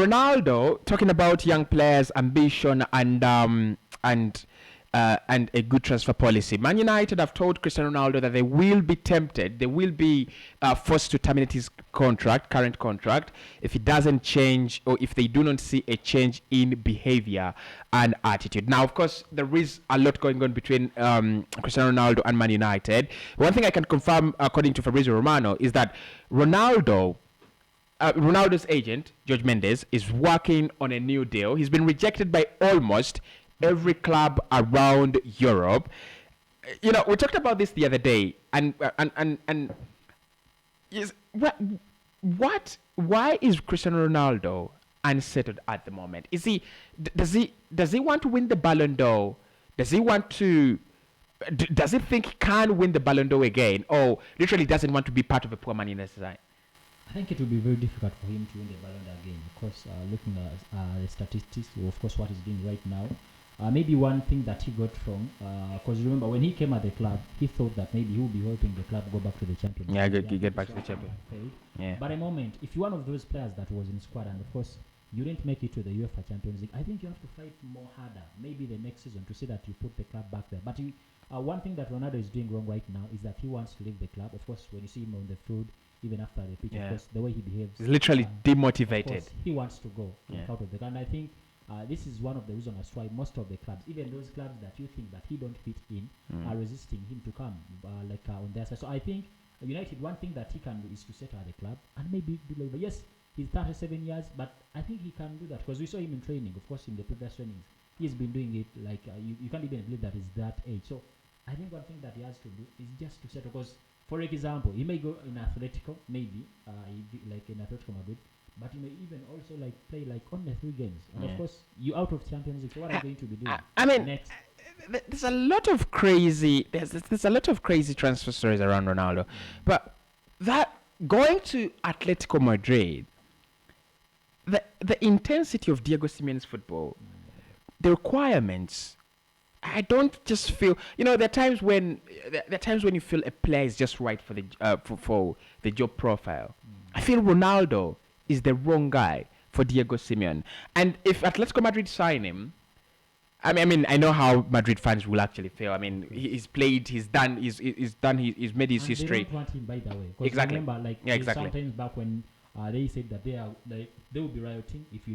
Ronaldo talking about young players, ambition, and a good transfer policy. Man United have told Cristiano Ronaldo that they will be tempted, they will be forced to terminate his current contract, if it doesn't change or if they do not see a change in behavior and attitude. Now, of course, there is a lot going on between Cristiano Ronaldo and Man United. One thing I can confirm, according to Fabrizio Romano, is that Ronaldo's agent, George Mendes, is working on a new deal. He's been rejected by almost every club around Europe. We talked about this the other day, and is why is Cristiano Ronaldo unsettled at the moment? Does he want to win the Ballon d'Or? Does he think he can win the Ballon d'Or again, or literally doesn't want to be part of a poor Man United side? I think it will be very difficult for him to win the Ballon d'Or again. Of course, looking at the statistics, of course, what he's doing right now. Maybe one thing that he got wrong, because remember when he came at the club, he thought that maybe he would be helping the club go back to the Champions League. Yeah, get back to the Champions League. Yeah. But a moment, if you're one of those players that was in squad and of course you didn't make it to the UEFA Champions League, I think you have to fight more harder. Maybe the next season to see that you put the club back there. But one thing that Ronaldo is doing wrong right now is that he wants to leave the club. Of course, when you see him on the field, even after the pitch, of course, the way he behaves, he's literally demotivated. Of course, he wants to go out of the club. And I think this is one of the reasons as why most of the clubs, even those clubs that you think that he don't fit in, are resisting him to come on their side. So I think United, one thing that he can do is to settle at the club and maybe do like, yes, he's 37 years, but I think he can do that because we saw him in training. Of course, in the previous trainings, he's been doing it like you can't even believe that he's that age. So I think one thing that he has to do is just to settle. Because, for example, he may go in Atletico, maybe like in Atletico Madrid. But you may even also like play like only 3 games, and of course you out of Champions League. So what are you going to be doing? I mean, next? There's a lot of crazy. There's a lot of crazy transfer stories around Ronaldo, but that going to Atletico Madrid, the intensity of Diego Simeone's football, the requirements. I don't just feel. There are times when you feel a player is just right for the for the job profile. I feel Ronaldo is the wrong guy for Diego Simeone. And if Atletico Madrid sign him, I mean, I know how Madrid fans will actually feel. I mean, he's played, he's made his history. They don't want him, by the way. Exactly. Remember, exactly. Sometimes back when they said that they will be rioting if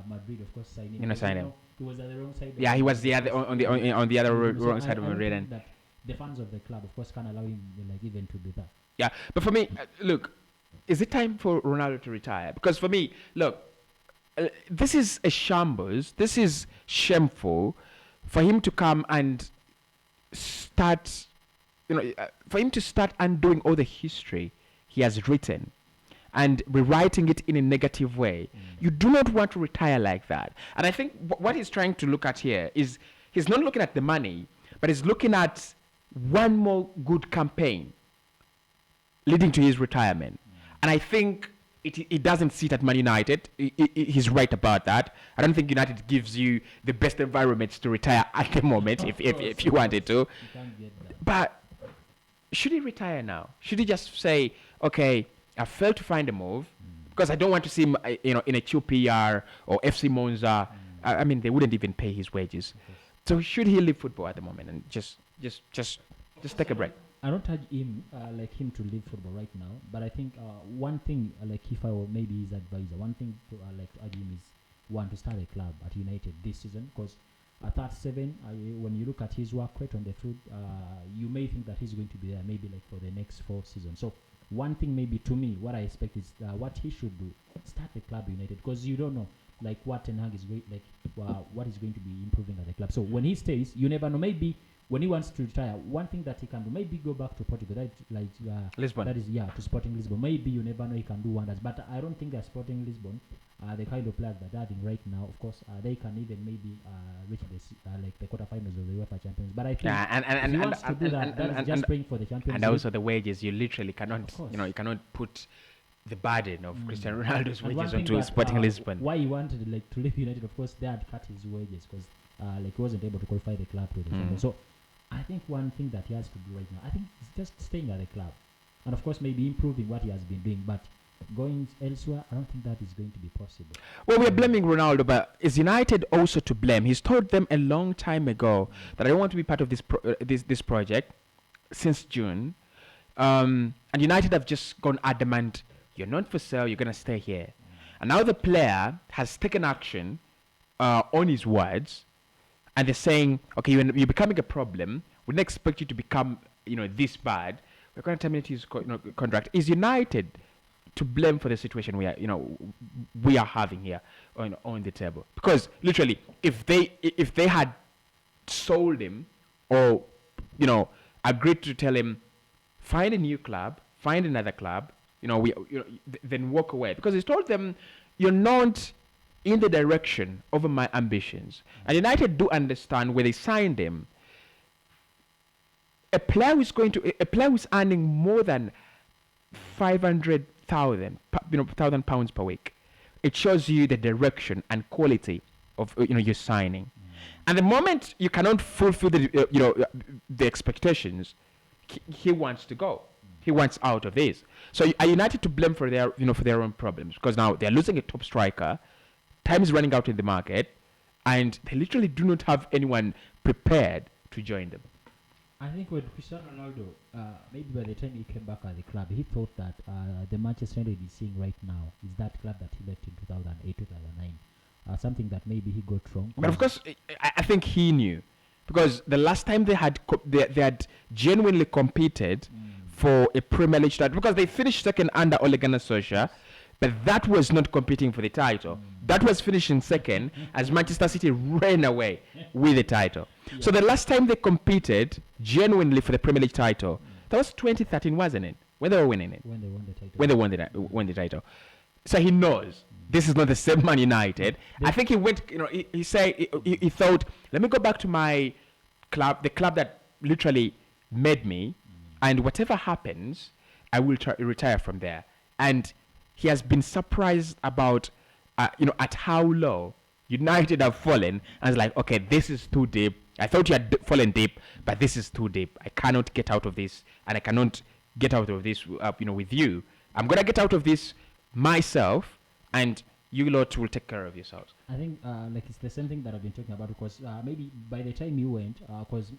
Madrid, of course, sign him. Sign him. He was at the wrong side. Yeah, he was the other on the other wrong side of Madrid. And that the fans of the club, of course, can't allow him even to do that. Yeah, but for me, look. Is it time for Ronaldo to retire? Because for me, look, this is a shambles. This is shameful for him to come and start, for him to start undoing all the history he has written and rewriting it in a negative way. You do not want to retire like that. And I think what he's trying to look at here is he's not looking at the money, but he's looking at one more good campaign leading to his retirement. And I think it doesn't sit at Man United. He's right about that. I don't think United gives you the best environment to retire at the moment if you wanted to. You can't get that. But should he retire now? Should he just say, okay, I failed to find a move because I don't want to see him in a QPR or FC Monza. I mean, they wouldn't even pay his wages. So should he leave football at the moment and just take a break? I don't urge him to leave football right now, but I think one thing if I were maybe his advisor, one thing to urge him is to start a club at United this season, because at 37, when you look at his work rate on the field, you may think that he's going to be there maybe for the next 4 seasons. So one thing maybe to me, what I expect is what he should do, start the club United, because you don't know what Ten Hag is going what is going to be improving at the club. So when he stays, you never know. Maybe when he wants to retire, one thing that he can do, maybe go back to Portugal, Lisbon. That is, to Sporting Lisbon. Maybe you never know, he can do wonders. But I don't think that Sporting Lisbon, the kind of players that they're having right now, of course, they can even maybe reach the quarterfinals of the UEFA Champions. But I think if he wants to do that, that's just praying for the Champions and League. also the wages. You literally cannot, you cannot put the burden of Cristiano Ronaldo's wages onto Sporting Lisbon. Why he wanted to leave United, of course, they had cut his wages because he wasn't able to qualify the club to the Champions. So I think one thing that he has to do right now, I think, is just staying at the club, and of course maybe improving what he has been doing. But going elsewhere, I don't think that is going to be possible. Well, we're blaming Ronaldo, but is United also to blame? He's told them a long time ago that I don't want to be part of this project since June. And United have just gone adamant, you're not for sale, you're going to stay here. And now the player has taken action on his words, and they're saying, okay, you're becoming a problem. We didn't expect you to become, this bad. We're going to terminate his contract. Is United to blame for the situation we are having here on the table? Because literally, if they had sold him or agreed to tell him, find a new club, find another club, then walk away. Because he's told them, you're not in the direction of my ambitions. And United do understand when they signed him, a player who's earning more than 500,000 pounds per week. It shows you the direction and quality of your signing. And the moment you cannot fulfill the expectations, he wants to go. He wants out of this. So are United to blame for their own problems? Because now they're losing a top striker. Time is running out in the market, and they literally do not have anyone prepared to join them. I think with Cristiano Ronaldo, maybe by the time he came back at the club, he thought that the Manchester United is seeing right now is that club that he left in 2008, 2009. Something that maybe he got wrong. But of course, I think he knew, because the last time they had genuinely competed for a Premier League title, because they finished second under Ole Gunnar Solskjaer, but that was not competing for the title. That was finishing second as Manchester City ran away with the title. Yeah. So the last time they competed genuinely for the Premier League title, that was 2013, wasn't it? When they were winning it. When they won the title. When they won the title. So he knows this is not the same Man United. I think he went, he said, he thought, let me go back to my club, the club that literally made me, and whatever happens, I will retire from there. And he has been surprised about, at how low United have fallen. And it's like, okay, this is too deep. I thought you had fallen deep, but this is too deep. I cannot get out of this, and I cannot get out of this, with you. I'm gonna get out of this myself, and you lot will take care of yourselves. I think, it's the same thing that I've been talking about, because maybe by the time you went, because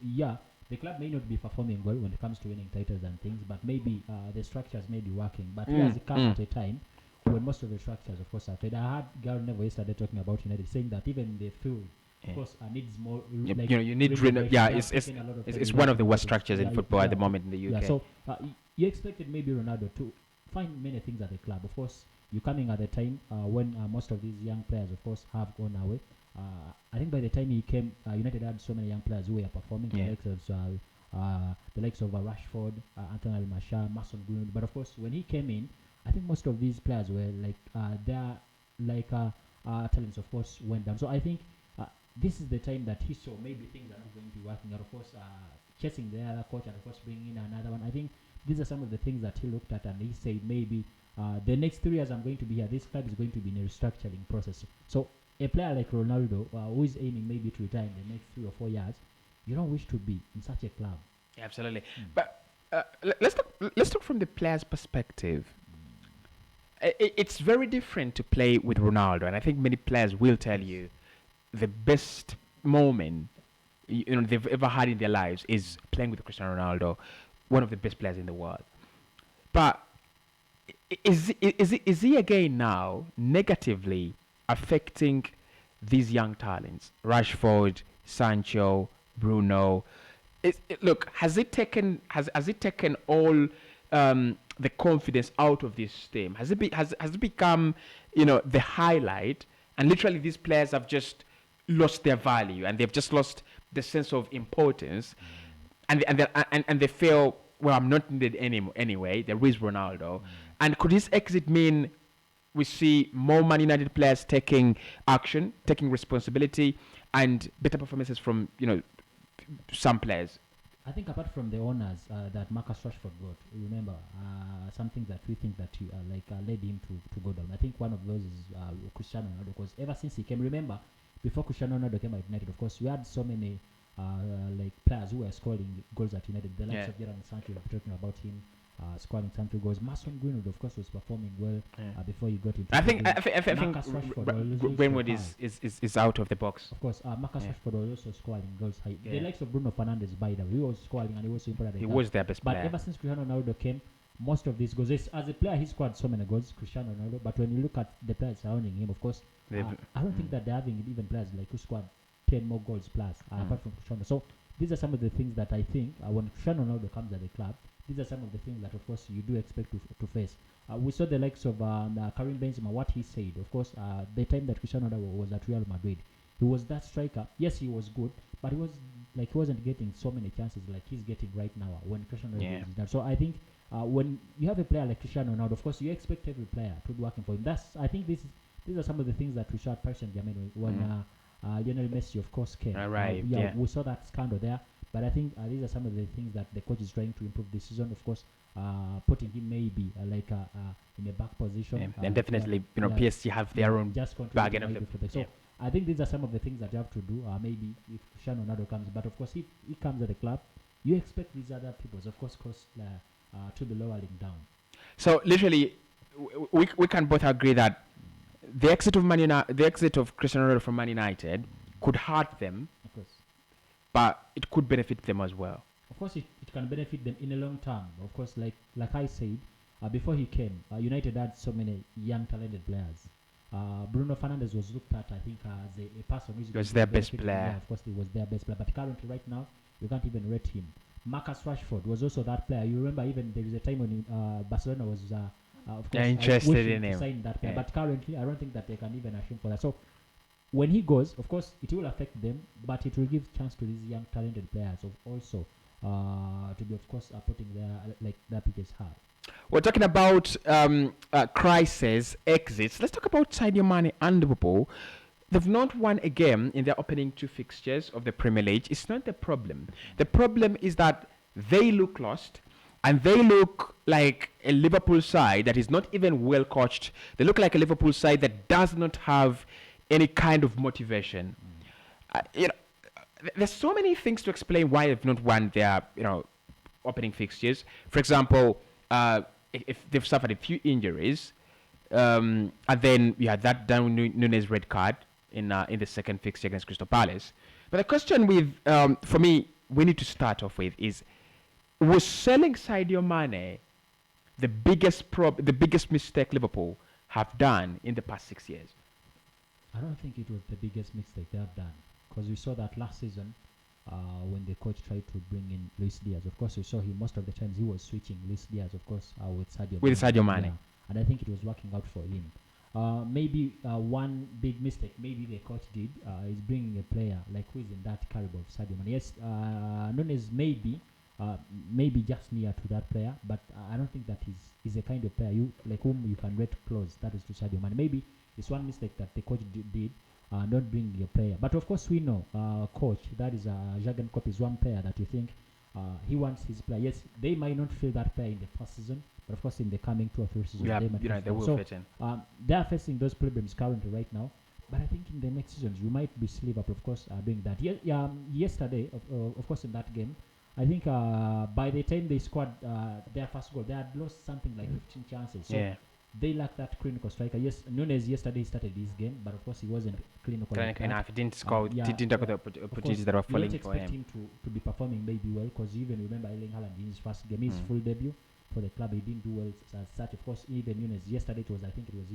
the club may not be performing well when it comes to winning titles and things, but maybe the structures may be working. But he has come at a time when most of the structures, of course, are fed. I heard Gary Neville yesterday talking about United, saying that even the field, of course, needs more. You need it's one of the worst structures in football at the moment in the UK. Yeah, so you expected maybe Ronaldo to find many things at the club. Of course, you're coming at a time when most of these young players, of course, have gone away. I think by the time he came, United had so many young players who were performing. The likes of Rashford, Anthony Martial, Mason Greenwood. But of course, when he came in, I think most of these players were talents, of course, went down. So I think this is the time that he saw maybe things are not going to be working out. Of course, chasing the other coach and of course bringing in another one. I think these are some of the things that he looked at, and he said maybe the next 3 years I'm going to be here, this club is going to be in a restructuring process. So a player like Ronaldo, who is aiming maybe to retire in the next 3 or 4 years, you don't wish to be in such a club. Absolutely. But let's talk from the player's perspective. It's very different to play with Ronaldo, and I think many players will tell you the best moment they've ever had in their lives is playing with Cristiano Ronaldo, one of the best players in the world. But is he again now negatively affecting these young talents? Rashford, Sancho, Bruno. Look, has it taken all the confidence out of this team? Has it become the highlight, and literally these players have just lost their value, and they've just lost the sense of importance, and they feel, well, I'm not needed anyway. There is Ronaldo, and could his exit mean we see more Man United players taking action, taking responsibility, and better performances from some players? I think apart from the owners that Marcus Rashford got, remember something that we think that led him to go down. I think one of those is Cristiano Ronaldo, because ever since he came, remember, before Cristiano Ronaldo came at United, of course, we had so many players who were scoring goals at United. The likes of Jadon Sancho, we're talking about him. scoring some 2 goals. Mason Greenwood, of course, was performing well before he got into. I think Marcus Rashford was Greenwood also is out of the box. Of course, Marcus Rashford was also scoring goals high. The likes of Bruno Fernandes, by the way, he was scoring and he was important. He was their best player. But ever since Cristiano Ronaldo came, most of these goals, as a player, he scored so many goals, Cristiano Ronaldo. But when you look at the players surrounding him, of course, I don't think that they're having even players like who scored 10 more goals plus, apart from Cristiano. So these are some of the things that I think when Cristiano Ronaldo comes at the club, these are some of the things that, of course, you do expect to face. We saw the likes of Karim Benzema, what he said. Of course, the time that Cristiano Ronaldo was at Real Madrid, he was that striker. Yes, he was good, but he wasn't getting so many chances like he's getting right now when Cristiano Ronaldo is there. So I think when you have a player like Cristiano Ronaldo, of course, you expect every player to be working for him. I think these are some of the things that we saw at Paris Saint-Germain when Lionel Messi, of course, came. We saw that scandal there. But I think these are some of the things that the coach is trying to improve this season. Of course, putting him maybe in a back position. And definitely, PSG have their own bargain of the. So I think these are some of the things that you have to do. Maybe if Cristiano Ronaldo comes, but of course, if he comes at the club, you expect these other people, of course, to be lowering down. So literally, we can both agree that the exit of Cristiano Ronaldo from Man United could hurt them. Of course. But it could benefit them as well. Of course, it can benefit them in a long term. Of course, like I said, before he came, United had so many young, talented players. Bruno Fernandes was looked at, I think, as a person who was their best player. Of course, he was their best player. But currently, right now, you can't even rate him. Marcus Rashford was also that player. You remember, even there is a time when Barcelona was, of course, interested in him. To sign that player. But currently, I don't think that they can even ask him for that. So when he goes, of course, it will affect them, but it will give chance to these young, talented players also to be, of course, putting their pitches high. We're talking about crisis, exits. Let's talk about Sadio Mane and Liverpool. They've not won a game in their opening 2 fixtures of the Premier League. It's not the problem. The problem is that they look lost, and they look like a Liverpool side that is not even well coached. They look like a Liverpool side that does not have any kind of motivation. There's so many things to explain why they've not won their opening fixtures. For example, if they've suffered a few injuries, and then you had that Darwin Núñez red card in the second fixture against Crystal Palace. But the question for me, we need to start off with is, was selling Sadio Mane the biggest mistake Liverpool have done in the past 6 years? I don't think it was the biggest mistake they have done, because we saw that last season when the coach tried to bring in Luis Diaz. Of course, we saw him most of the times he was switching Luis Diaz, of course, with Sadio Mane. Yeah. And I think it was working out for him. Maybe one big mistake maybe the coach did is bringing a player like who is in that caliber of Sadio Mane. Yes, Núñez maybe just near to that player, but I don't think that he's a kind of player whom you can rate close. That is to Sadio Mane. Maybe it's one mistake that the coach did, not bringing a player. But of course we know, coach, that is Jurgen Klopp is one player that you think he wants his player. Yes, they might not feel that player in the first season, but of course in the coming 2 or 3 seasons, they will fit in. They are facing those problems currently right now. But I think in the next seasons, you might be Liverpool, of course, doing that. Yesterday, of course, in that game, I think by the time they scored their first goal, they had lost something like 15 chances. So they lack that clinical striker. Yes, Núñez yesterday started this game, but of course he wasn't clinical enough. He didn't score. Didn't have the opportunities that were falling for him. You don't expect him to be performing maybe well, because even remember Erling Haaland in his first game, his full debut for the club, he didn't do well as such. Of course, even Núñez yesterday I think it was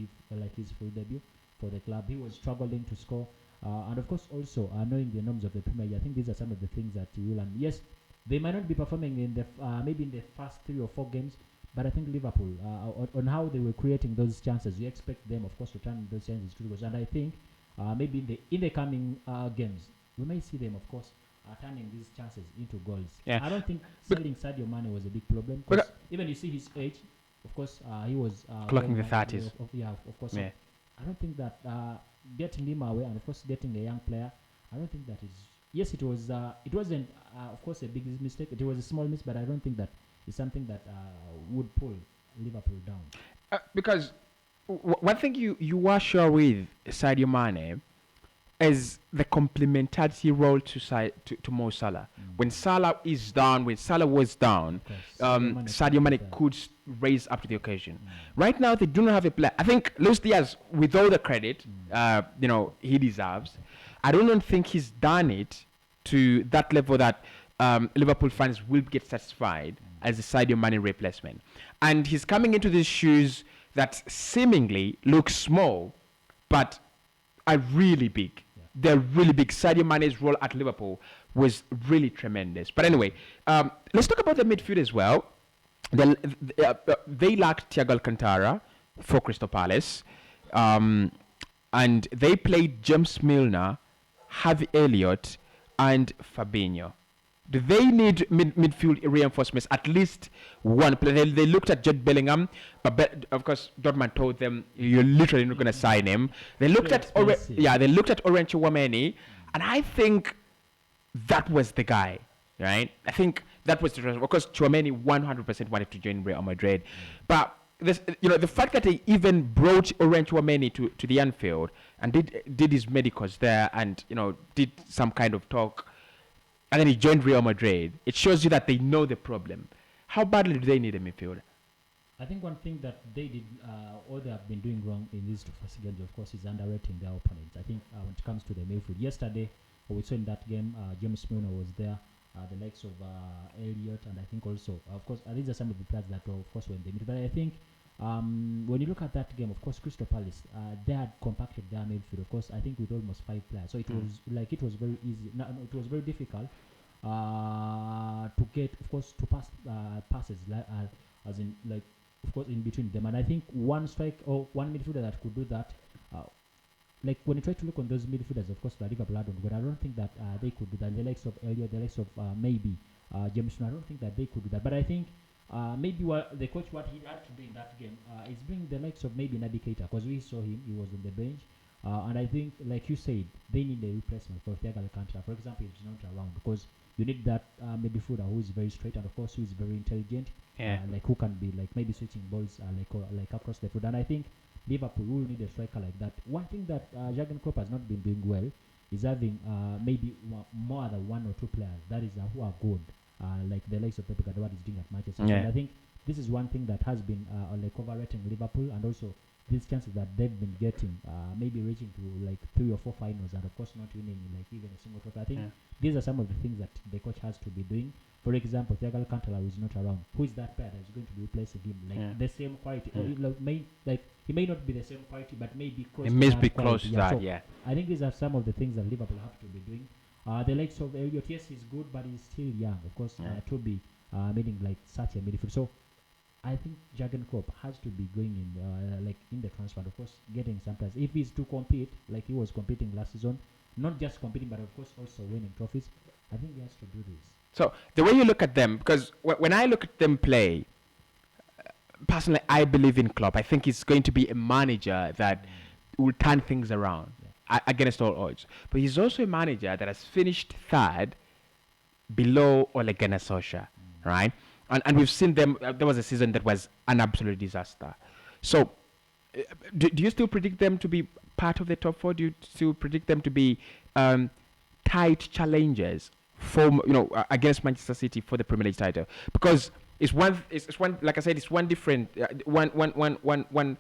his full debut for the club. He was struggling to score, and of course also knowing the norms of the Premier League, I think these are some of the things that you will. And yes, they might not be performing in the maybe in the first 3 or 4 games. But I think Liverpool, on how they were creating those chances, you expect them, of course, to turn those chances to goals. And I think maybe in the coming games, we may see them, of course, turning these chances into goals. Yeah. I don't think selling Sadio Mane was a big problem. Even you see his age, of course, he was clocking the 30s. Of course. Yeah. So I don't think that getting him away and, of course, getting a young player, I don't think that is. Yes, it wasn't, of course, a big mistake. It was a small miss, but I don't think that is something that would pull Liverpool down. Because one thing you are sure with Sadio Mane, as the complementarity role to Mo Salah. When Salah is down, when Salah was down, Sadio Mane could raise up to the occasion. Right now, they do not have a player. I think Luis Diaz, with all the credit, he deserves. I don't think he's done it to that level that Liverpool fans will get satisfied as a Sadio Mane replacement. And he's coming into these shoes that seemingly look small, but are really big. Yeah. They're really big. Sadio Mane's role at Liverpool was really tremendous. But anyway, let's talk about the midfield as well. They lacked Thiago Alcantara for Crystal Palace. And they played James Milner, Harvey Elliott, and Fabinho. Do they need midfield reinforcements? At least one player. They looked at Jude Bellingham, but of course Dortmund told them you're literally not going to sign him. They looked at they looked at Orient Chouameni, and I think that was the guy, right? I think that was the of course Chouameni 100% wanted to join Real Madrid, but this, the fact that they even brought Orient Chouameni to the Anfield and did his medicals there, and did some kind of talk. And then he joined Real Madrid. It shows you that they know the problem. How badly do they need a midfielder? I think one thing that they did, or they have been doing wrong in these two first games, of course, is underrating their opponents. I think when it comes to the midfield, yesterday, we saw in that game, James Milner was there, the likes of Elliott, and I think also, of course, these are some of the players that, of course, were in the midfield. But I think when you look at that game, of course, Crystal Palace, they had compacted their midfield, of course, I think with almost 5 players. So it was very easy. No, it was very difficult to get, of course, to pass passes, as in, like, of course, in between them. And I think one midfielder that could do that, like when you try to look on those midfielders, of course, Liverpool had on goal, I don't think that they could do that. The likes of Elliott, the likes of maybe James, I don't think that they could do that. But I think maybe what he had to do in that game is bring the likes of maybe Naby Keita, because we saw him, he was on the bench. And I think, like you said, they need a replacement for Thiago Alcantara. For example, if he's not around, because you need that midfielder who is very straight and, of course, who is very intelligent, like who can be like maybe switching balls like across the field. And I think Liverpool will need a striker like that. One thing that Jurgen Klopp has not been doing well is having maybe more than 1 or 2 players that is who are good, like the likes of Pep Guardiola is doing at Manchester. And I think this is one thing that has been like overrating Liverpool, and also these chances that they've been getting, maybe reaching to like 3 or 4 finals, and of course not winning like even a single trophy. I think these are some of the things that the coach has to be doing. For example, Thiago Alcantara is not around. Who is that player that is going to be replacing him? Like the same quality. He may not be the same quality, but maybe close. It may be close to that. I think these are some of the things that Liverpool have to be doing. The likes of Elliott, yes, he's good, but he's still young. Of course, to be meaning like such a midfield. So I think Jurgen Klopp has to be going in like in the transfer. Of course, getting some players. If he's to compete like he was competing last season, not just competing, but of course also winning trophies, I think he has to do this. So the way you look at them, because when I look at them play, personally, I believe in Klopp. I think he's going to be a manager that will turn things around against all odds. But he's also a manager that has finished 3rd below Ole Gunnar Solskjaer, right? And we've seen them. There was a season that was an absolute disaster. So do you still predict them to be part of the top 4? Do you still predict them to be tight challengers for against Manchester City for the Premier League title? Because it's one like I said, it's one different one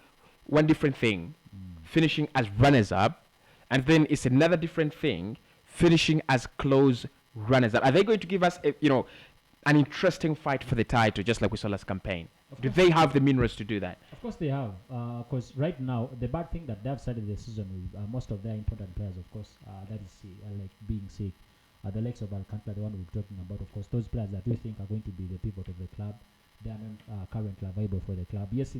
different thing finishing as runners up, and then it's another different thing finishing as close runners up. Are they going to give us an interesting fight for the title, just like we saw last campaign? Do they have the minerals to do that? Of course they have, because right now the bad thing that they've started the season with, most of their important players, of course, that is like being sick. The likes of Alcantara, the one we're talking about, of course, those players that we think are going to be the pivot of the club, they are not currently available for the club. Yes,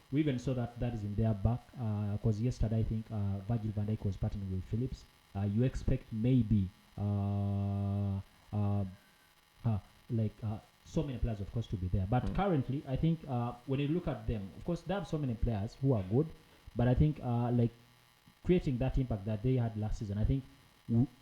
we even saw that is in their back, because yesterday I think Virgil van Dijk was partnering with Phillips. You expect maybe so many players, of course, to be there. But currently, I think when you look at them, of course, they have so many players who are good, but I think like creating that impact that they had last season, I think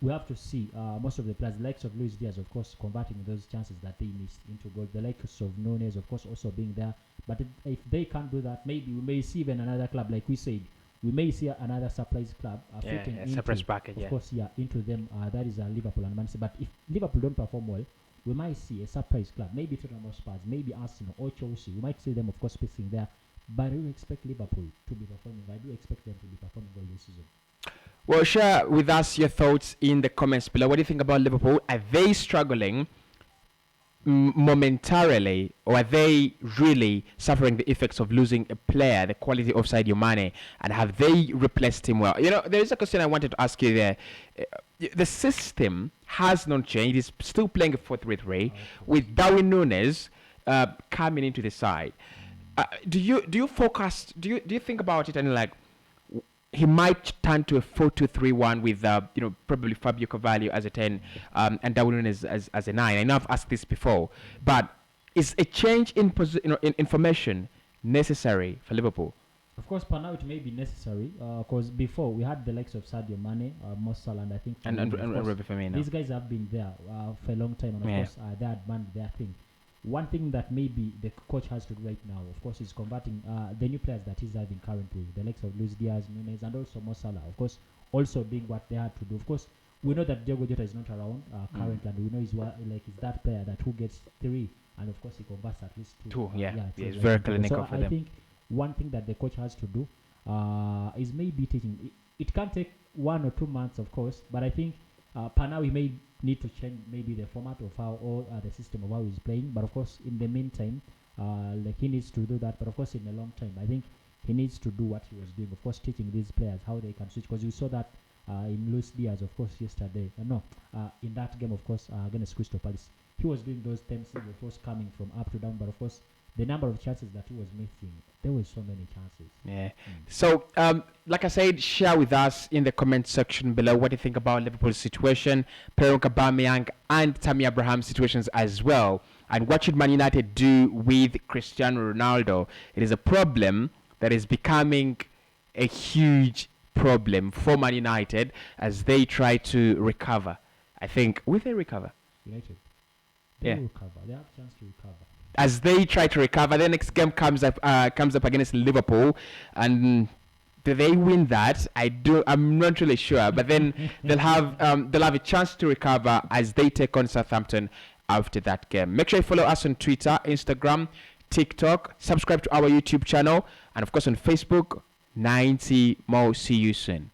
we have to see most of the players, the likes of Luis Diaz, of course, converting those chances that they missed into goal. The likes of Nunez, of course, also being there. But if they can't do that, maybe we may see even another club, like we said, we may see another surprise club fitting into, surprise bracket, of course, into them. That is Liverpool and Man City. But if Liverpool don't perform well, we might see a surprise club, maybe Tottenham Hotspur, maybe Arsenal or Chelsea. We might see them, of course, facing there. But I do expect Liverpool to be performing. I do expect them to be performing well this season. Well, share with us your thoughts in the comments below. What do you think about Liverpool? Are they struggling momentarily, or are they really suffering the effects of losing a player, the quality of Sadio Mane, and have they replaced him well? You know, there is a question I wanted to ask you there. The system has not changed. It's still playing a 4-3-3 with Darwin Núñez coming into the side. Do you focus? Do you think about it and like he might turn to a 4-2-3-1 with probably Fabio Carvalho as a 10 and Darwin Núñez as a 9. I know I've asked this before, but is a change in in formation necessary for Liverpool? Of course, per now it may be necessary because before we had the likes of Sadio Mane, Mo Salah, and I think and Robbie Firmino. These guys have been there for a long time, and of course they had done their thing. One thing that maybe the coach has to do right now, of course, is converting the new players that he's having currently, the likes of Luis Diaz, Núñez, and also Mo Salah, of course, also doing what they had to do. Of course, we know that Diogo Jota is not around currently, and we know he's that player that who gets 3, and of course he converts at least 2. It's very clinical for them. I think one thing that the coach has to do is maybe taking. It can take 1 or 2 months, of course, but I think per now he may need to change maybe the format of how or the system of how he's playing. But of course, in the meantime, he needs to do that. But of course, in the long time, I think he needs to do what he was doing. Of course, teaching these players how they can switch. Because you saw that in Luis Diaz, of course, yesterday. In that game, of course, against Crystal Palace, he was doing those tendencies, of course, coming from up to down. But of course, the number of chances that he was missing, there were so many chances. Yeah. So, like I said, share with us in the comment section below what you think about Liverpool's situation, Pierre-Emerick Aubameyang and Tammy Abraham's situations as well, and what should Man United do with Cristiano Ronaldo. It is a problem that is becoming a huge problem for Man United as they try to recover. I think, will they recover? United. They will recover. They have a chance to recover. As they try to recover, the next game comes up against Liverpool, and do they win that? I'm not really sure, but then they'll have a chance to recover as they take on Southampton after that game. Make sure you follow us on Twitter, Instagram, TikTok, subscribe to our YouTube channel, and of course on Facebook. 90 more. See you soon.